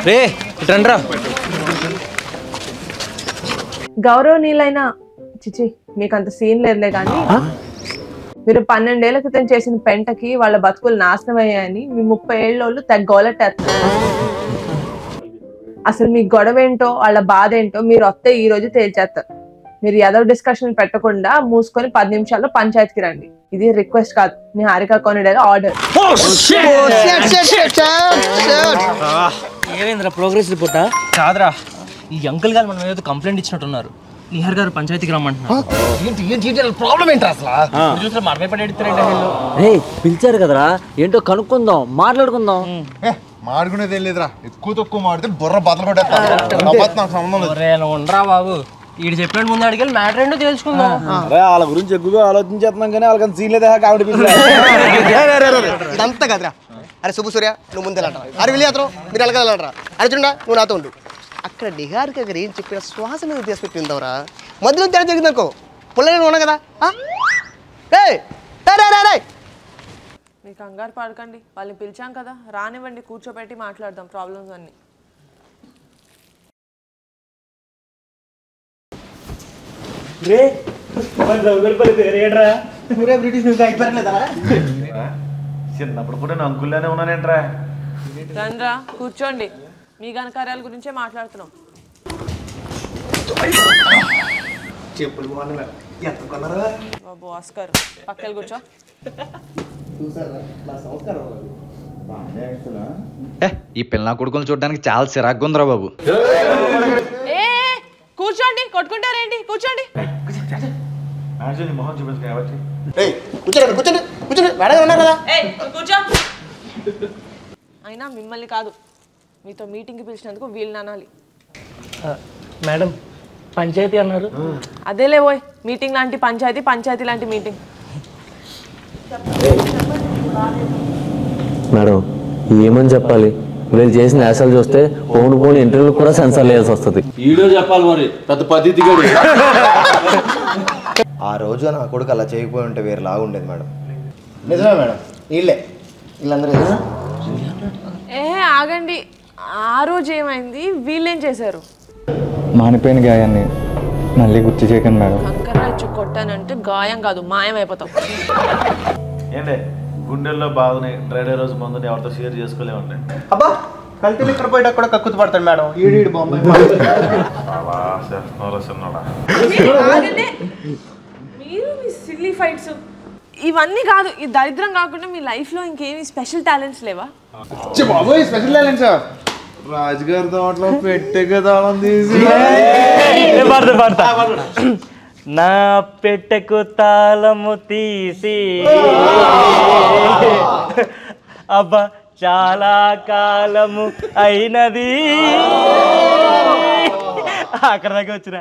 రే రండ్రా. గౌరవనీయులైన చిచి మీకు అంత సీన్ లేదులే కానీ మీరు 12 ఏళ్ల క్రితం చేసిన పెంటకి వాళ్ళ బతుకులు నాశనం అయ్యాయని మీ 30 ఏళ్ళోళ్ళు గోలెట్టేస్తున్నారు. అసలు మీ గొడవ ఏంటో వాళ్ళ బాధ ఏంటో మీరు వస్తే ఈ రోజు తేల్చేస్తారు. మీరు ఏదో డిస్కషన్ పెట్టకుండా మూసుకొని 10 నిమిషాల్లో పంచాయతీకి రండి. ఇది రిక్వెస్ట్ కాదు, మీ హారిక కొనిడేగా ఆర్డర్. ఏమైందిరా ప్రోగ్రెస్ రిపోర్టా? కాదురా, ఈ అంకుల్ గారు మనం ఏదో కంప్లైంట్ ఇచ్చినట్టున్నారు. నిహార్ గారు పంచాయతీకి రమ్మంటున్నారు. ప్రాబ్లం ఏంటి అసలు? చూసిన మనమే పడి పిలిచారు కదరా, ఏంటో కనుక్కుందాం, మాట్లాడుకుందాం. మాడుకునేది ఏం లేదురా, ఎక్కువ తక్కువ మాడితే బుర్ర బద్దలు కొట్టేస్తా. ఉండరా బాబు, వీడు చెప్పినట్టు ముందు అడిగి మ్యాటర్ ఏంటో తెలుసుకుందాం. వాళ్ళ గురించి ఎక్కువగా ఆలోచించేస్తున్నాం కానీ వాళ్ళకి సీన్ లేదా కామెడీ. ఇదంతా కదరా. అరే శుభ సూర్య, నువ్వు ముందు వెళ్ళంటారా? అరే వెళ్ళి అతను మీరు వెళ్ళగలంటారా? అరే చూడా, నువ్వు నాతో ఉండు. అక్కడ నిహారిక దగ్గర ఏం చెప్పిన శ్వాస మీద తీసుపెట్టి ఉందవరా. మధ్యలో తేడా జరిగిందనుకో పుల్లలు ఉన్నా కదా. మీ కంగారు పడకండి, వాళ్ళని పిలిచాం కదా, రానివ్వండి, కూర్చోబెట్టి మాట్లాడదాం ప్రాబ్లమ్స్ అన్ని. చిన్నప్పుడు కూడా నేను అంకుల్లోనే ఉన్నానేంట్రా. రండ్రా కూర్చోండి, మీ ఘనకార్యాల గురించే మాట్లాడుతున్నాం. బాబు ఆస్కర్ పక్కన కూర్చో. ఈ పిల్ల కొడుకుని చూడడానికి చాలా చిరాగ్గా ఉందిరా బాబు. కూర్చోండి, కొట్టుకుంటారేంటి? కూర్చోండి. అయినా మిమ్మల్ని కాదు, మీతో మీటింగ్కి పిలిచినందుకు వీళ్ళని అనాలి. మేడం పంచాయతీ అన్నారు. అదేలే పోయ్, మీటింగ్ లాంటి పంచాయతీ, పంచాయతీ లాంటి మీటింగ్. మేడం ఏమని చెప్పాలి? వీళ్ళు చేసిన యాసలు చూస్తే పోను ఇంటర్వ్యూ కూడా సెన్సార్ వేయాల్సి వస్తుంది. వీడియో చెప్పాలి మరి, పెద్ద పద్ధతి. ఆ రోజు నా కొడుకు అలా చేయకపోయి ఉంటే వేరే లాగా ఉండేది మేడం. నిజమే మేడం, వీళ్ళందరూ ఆగండి. ఆ రోజు ఏమైంది? వీళ్ళేం చేశారు? మానిపోయిన గాయాన్ని మళ్ళీ గుర్తు చేయకండి మేడం. కంకర్రాచ్చు కొట్టానంటే గాయం కాదు, మాయం అయిపోతాం. ఏంటే గుండెల్లో బాధని డ్రైడే రోజు ముందు ఎవరితో షేర్ చేసుకోలేమండి. అబ్బా కల్తీ ఇక్కడ పోయేటప్పుడు కూడా కక్కుతు పడతాడు మేడం. ఈడు బాంబే మీరు మీ సిల్లీ ఫైట్స్ ఇవన్నీ కాదు, ఈ దరిద్రం కాకుండా మీ లైఫ్ లో ఇంకేమి స్పెషల్ టాలెంట్స్ లేవా? స్పెషల్ టాలెంట్స్ రాజుగారి తోటలో పెట్టెగా తాళం తీసి నా పెట్టెకు తాళము తీసి అబ్బా చాలా కాలము అయినది. అక్కడ దాకా వచ్చిన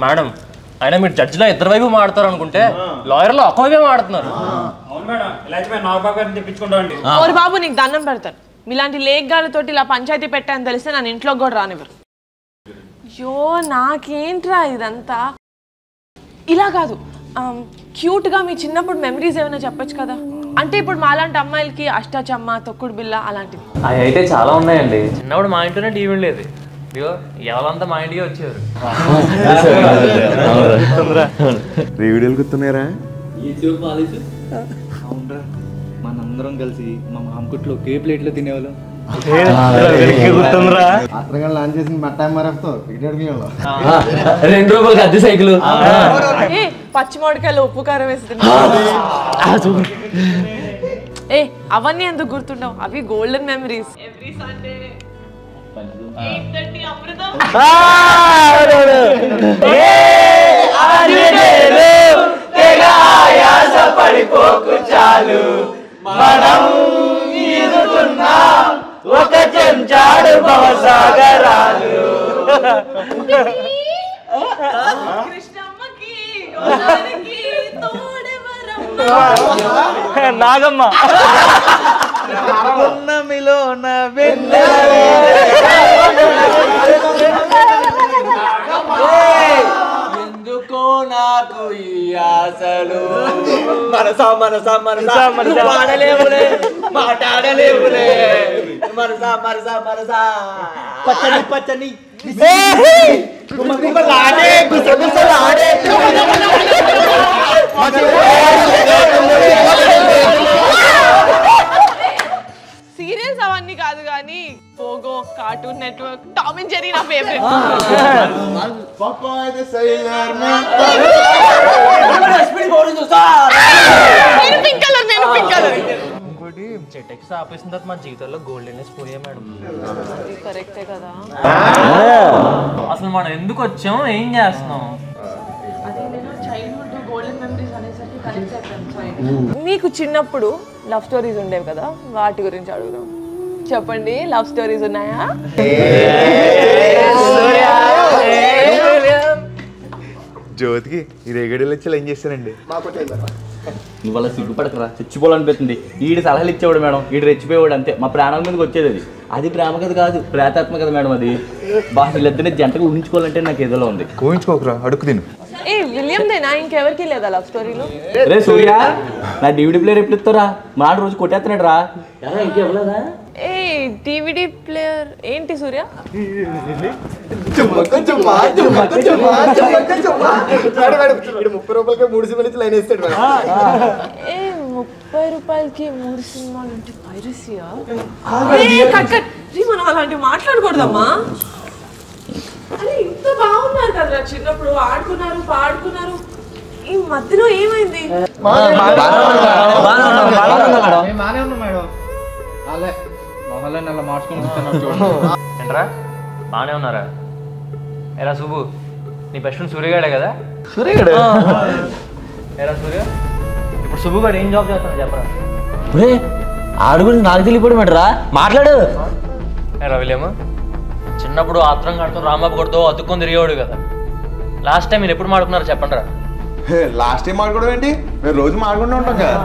మేడం. అయినా మీరు జడ్జిలో ఇద్దరు వైపు మాడతారు అనుకుంటే లాయర్లో ఒక వైపే మాడుతున్నారు. బాబు నీకు దండం పెడతాను, మీలాంటి లేఖగాలతోటి ఇలా పంచాయతీ పెట్టాను తెలిస్తే నన్ను ఇంట్లోకి కూడా రానివ్వరు. అయ్యో నాకేంట్రా ఇదంతా. ఇలా కాదు, క్యూట్గా మీ చిన్నప్పుడు మెమరీస్ ఏమైనా చెప్పొచ్చు కదా. అంటే ఇప్పుడు మాలాంటి అమ్మాయిలకి అష్టాచమ్మ, తొక్కుడు బిల్ల అలాంటివి అవి అయితే చాలా ఉన్నాయండి. చిన్నప్పుడు మా ఇంట్లోనే టీవీ లేదు, ఎవరంతా మా ఇంటికి వచ్చేవారు. వీడియోలు గుర్తున్నారా? అవునరా, మనందరం కలిసి మా మామకుట్లో ఒకే ప్లేట్లో తినేవాళ్ళం. లాంచ్ చేసిన మట్టా మరఫ్తో 2 రూపాయలకి అద్దె సైకిల్, పచ్చి మామిడికాయలు ఉప్పు కారం వేసి అవన్నీ ఎందుకు గుర్తుండవు? అవి గోల్డెన్ మెమరీస్. ఎవ్రీ సండే 8:30 అమృతం. పడిపోకు చాలు మనం ఈదుతున్నాం ఒక చెంచాడు భవసాగరాలు. కృష్ణమ్మకి నాగమ్మ ఎందుకో నాకు ఈ ఆశలు మనసా మనసా మనసా మాడలేవులే మాట్లాడలేవులే మనసా మనసా మనసా పచ్చని పచ్చని గుమగుమలాడే గుసగుసలాడే సీరియల్స్ అవన్నీ కాదు కానీ Pogo cartoon network Tom and Jerry నా ఫేవరెట్. నేను పింక్ కలర్ ఇంకోటి చెట్టెక్స్ ఆపేసిన తర్వాత మా జీవితంలో గోల్డెన్నెస్ పోయా మేడం. కరెక్టే కదా. అసలు మనం ఎందుకు వచ్చాం, ఏం చేస్తున్నాం? మీకు చిన్నప్పుడు లవ్ స్టోరీస్ ఉండేవి కదా, వాటి గురించి అడుగుదాం. చెప్పండి, లవ్ స్టోరీస్ ఉన్నాయా? జ్యోతికి ఈ రేగడీలు వచ్చి ఏం చేస్తానండి? నువ్వు అలా సిగ్గుపడకరా, చచ్చిపోవాలనిపిస్తుంది. ఈడు సలహాలు ఇచ్చేవాడు మేడం, ఈడు రెచ్చిపోయేవాడు అంతే. మా ప్రాణాల మీదకి వచ్చేది అది. అది ప్రేమ కథ కాదు, ప్రేతాత్మ కదా మేడం అది. బాగా వీళ్ళిద్దరిని జంటగా ఊహించుకోవాలంటే నాకు ఏదోలా ఉంది. కోయించుకోకరా, అడుగు తిను. ఏ విలియం దేనా, ఇంకెవరికి లేదా లవ్ స్టోరీలు? రే సూర్య, నా డివిడి ప్లేయర్ ఎప్పుడు ఇస్తారా? మా రోజు కొట్టేస్తున్నాడు రా. ఇంకెవ్వలేదా? ఏ డివిడి ప్లేయర్ ఏంటి సూర్య? ఏ 30 రూపాయలకి 3 సినిమాలు లైన్ వేస్తాడు. ఏ 30 రూపాయలకి 3 సినిమాలు అంటే పైరసీయా? కట్ కట్, మనం అలాంటివి మాట్లాడకూడదమ్మా. అరే ఇంత బాగున్నారు కదరా చిన్నప్పుడు, ఆడుకున్నారు పాడుకున్నారు, ఈ మధ్యలో ఏమైంది? ఏంట్రా బాగానే ఉన్నారా? ఎరా సుబ్బు, నీ బెస్ట్ ఫ్రెండ్ సూర్యగాడే కదా? సూర్యగాడు ఎరా సూర్య, ఇప్పుడు సుబ్బు గారు ఏం జాబ్ చేస్తాను చెప్పరా? ఆడు గురించి నాకు తెలియపోవడమేట్రా, మాట్లాడు. ఎరా విలియమ్, చిన్నప్పుడు ఆత్రం కడుతూ రాంబాబు కొడుతూ అతుక్కొని తిరిగేవాడు కదా. లాస్ట్ టైం మీరు ఎప్పుడు మాడుకున్నారో చెప్పండి రా. లాస్ట్ టైం మాట్లాడడం ఏంటి? మేము రోజు మాట్లాడుకుంటూ ఉంటాం కదా.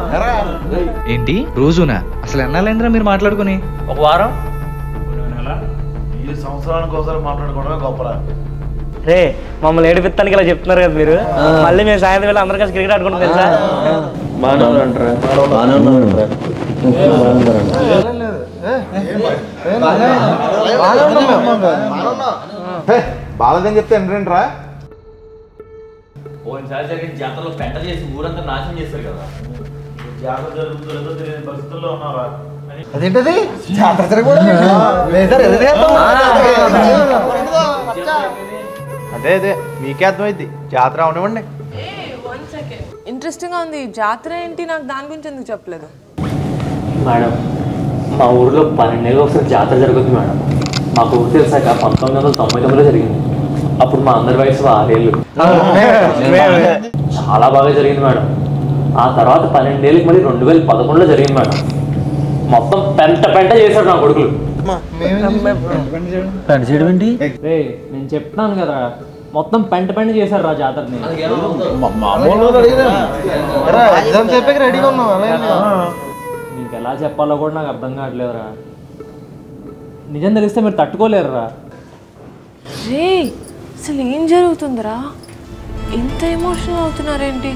ఏంటి రోజునా? అసలు ఎన్నాళ్ళైందిరా మీరు మాట్లాడుకుని? ఒక వారం. ఈ సంవత్సరానికి ఒకసారి మాట్లాడుకోవడమే గొప్పరా. రే మమ్మల్ని ఏడిపిస్తానికి ఇలా చెప్తున్నారు కదా మీరు, మళ్ళీ మేము సాయంత్రం వేళ అందరం కలిసి క్రికెట్ ఆడుకుంటాం తెలుసా? బాగాలేదని చెప్తే ఏంటంటరా? ఓసారి జరిగిన జాతరలో పెంట చేసి ఊరంతా నాశనం చేస్తారు కదా. జాతర జరుగుతుందో తెలియని పరిస్థితుల్లో ఉన్నారా? అదేంటది జాతర అదే అదే మీకే అర్థమైంది. జాతర అవనివ్వండి. ఇంట్రెస్టింగ్ గా ఉంది. జాతర ఏంటి? నాకు దాని గురించి ఎందుకు చెప్పలేదు? మేడం, మా ఊరిలో 12 నెలలు ఒకసారి జాతర జరుగుతుంది మేడం. మాకు ఊరు తెలిసాక 1999లో జరిగింది. అప్పుడు మా అందరి వయసు 6 ఏళ్ళు. చాలా బాగా జరిగింది మేడం. ఆ తర్వాత 12 ఏళ్ళకి మళ్ళీ 2011లో జరిగింది మేడం. మొత్తం పెంట చేశాడు నా కొడుకులు. నేను చెప్తాను కదా, మొత్తం పెంట చేశారు రా జాతరని. నీకు ఎలా చెప్పాలో కూడా నాకు అర్థం కావట్లేదురా. నిజం తెలిస్తే మీరు తట్టుకోలేరురా. రే అసలు ఏం జరుగుతుందిరా? ఇంత ఎమోషనల్ అవుతున్నారేంటి?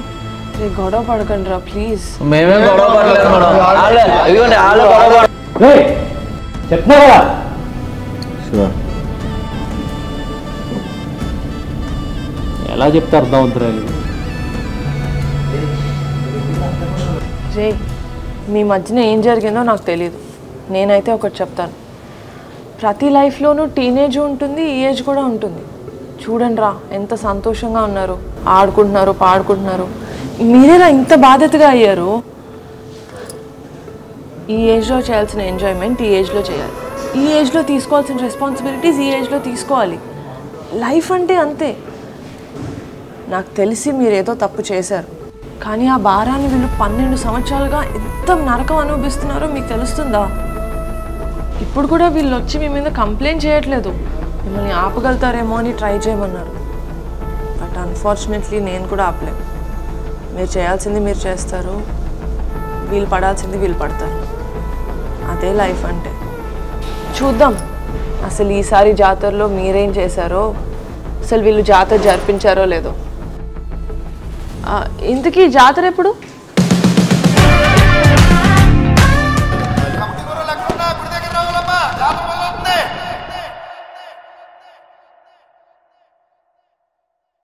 రే గొడవ పడకండి రా ప్లీజ్. మేమేం గొడవ పడలేదు చెప్తున్నా కదా. ఎలా చెప్తే అర్థం అవుతురా? రే మీ మధ్యన ఏం జరిగిందో నాకు తెలీదు. నేనైతే ఒకటి చెప్తాను, ప్రతి లైఫ్లోనూ టీనేజ్ ఉంటుంది, ఈ ఏజ్ కూడా ఉంటుంది. చూడండి రా ఎంత సంతోషంగా ఉన్నారు, ఆడుకుంటున్నారు పాడుకుంటున్నారు. మీరేలా ఇంత బాధ్యతగా అయ్యారు? ఈ ఏజ్లో చేయాల్సిన ఎంజాయ్మెంట్ ఈ ఏజ్లో చేయాలి, ఈ ఏజ్లో తీసుకోవాల్సిన రెస్పాన్సిబిలిటీస్ ఈ ఏజ్లో తీసుకోవాలి. లైఫ్ అంటే అంతే. నాకు తెలిసి మీరేదో తప్పు చేశారు, కానీ ఆ భారాన్ని వీళ్ళు 12 సంవత్సరాలుగా ఎంత నరకం అనుభవిస్తున్నారో మీకు తెలుస్తుందా? ఇప్పుడు కూడా వీళ్ళు వచ్చి మీ మీద కంప్లైంట్ చేయట్లేదు, మిమ్మల్ని ఆపగలుగుతారేమో అని ట్రై చేయమన్నారు. బట్ అన్ఫార్చునేట్లీ నేను కూడా ఆపలేను. మీరు చేయాల్సింది మీరు చేస్తారు, వీళ్ళు పడాల్సింది వీళ్ళు పడతారు. అదే లైఫ్ అంటే. చూద్దాం అసలు ఈసారి జాతరలో మీరేం చేశారో, అసలు వీళ్ళు జాతర జరిపించారో లేదో. ఇంతకీ జాతర ఎప్పుడు?